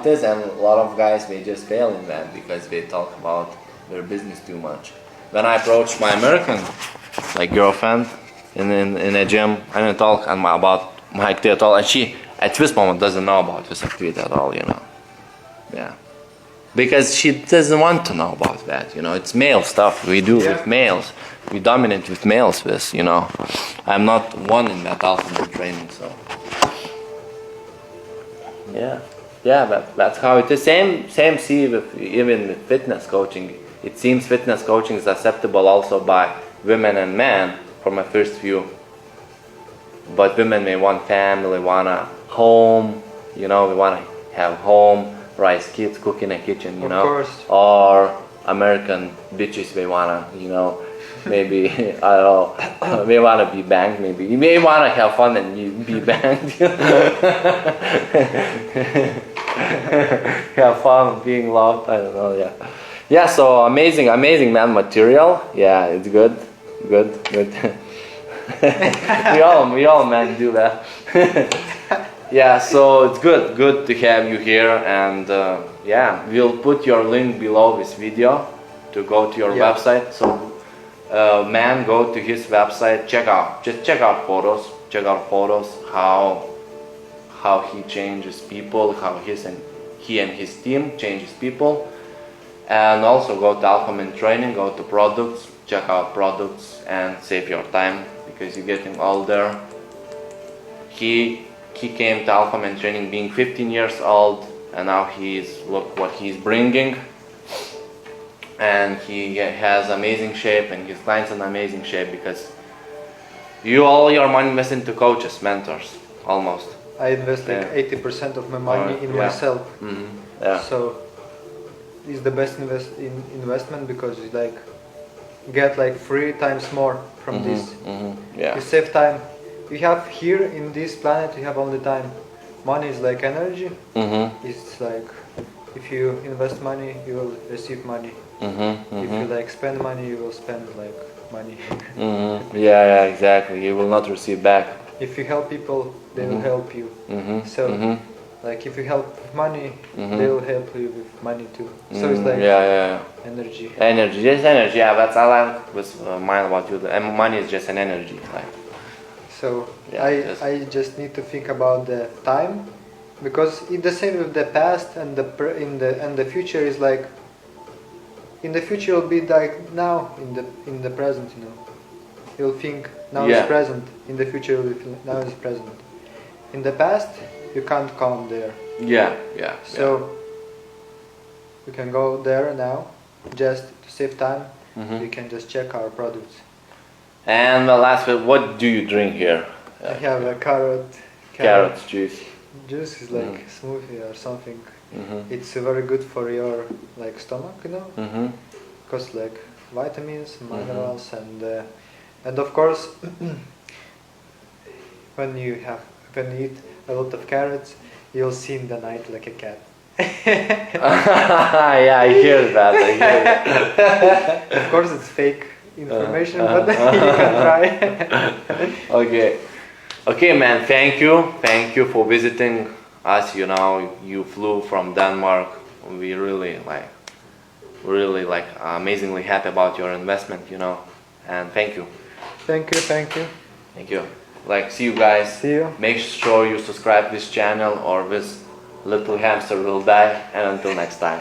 it is, and a lot of guys may just fail in that because they talk about their business too much. When I approached my American girlfriend in a gym, I didn't talk about my activity at all, and she at this moment doesn't know about this activity at all, yeah, because she doesn't want to know about that, it's male stuff we do with males, we dominate with males with, I'm not one in that Alphamantraining training, so yeah, but that's how it is. Same see with even with fitness coaching. It seems fitness coaching is acceptable also by women and men from a first view. But women may want family, want a home, we want to have home, raise kids, cook in a kitchen, Of course. Or American bitches, they want to, maybe, I don't know, they want to be banged, maybe. You may want to have fun and be banged. Have fun being loved, I don't know, yeah. Yeah, so amazing man material. Yeah, it's good. we all men do that. Yeah, so it's good to have you here, and yeah, we'll put your link below this video to go to your website. So man, go to his website, check out photos, how he changes people, how he and his team changes people. And also go to Alphamantraining, go to products, check out products and save your time because you're getting older. He came to Alphamantraining being 15 years old, and now look what he's bringing. And he has amazing shape, and his clients in amazing shape because all your money invest into coaches, mentors, almost. I invest like 80% of my money in myself. Yeah. So it's the best investment because you get 3 times more from this. Yeah. You save time. You have here in this planet, you have only time. Money is like energy. It's like if you invest money, you will receive money. If you spend money, you will spend money. Yeah, exactly. You will not receive back. If you help people, they will help you. So if you help with money, they will help you with money too. So it's energy. Energy, just energy. Yeah, that's all I was mind about you. And money is just an energy. So I just need to think about the time, because it's the same with the past and the future is in the future will be like now in the present, You'll think now is present. In the future will be now is present. In the past you can't come there. Yeah. So we can go there now, just to save time. We can just check our products. And the last bit, what do you drink here? I have a carrot juice. Juice is like smoothie or something. It's very good for your stomach, because vitamins, minerals, and of course when you eat a lot of carrots, you'll see in the night like a cat. Yeah, I hear that. Of course it's fake information, but you can try. Okay man, thank you for visiting us. You flew from Denmark. We really amazingly happy about your investment, and thank you. Thank you. See you guys. See you. Make sure you subscribe this channel or this little hamster will die, and until next time.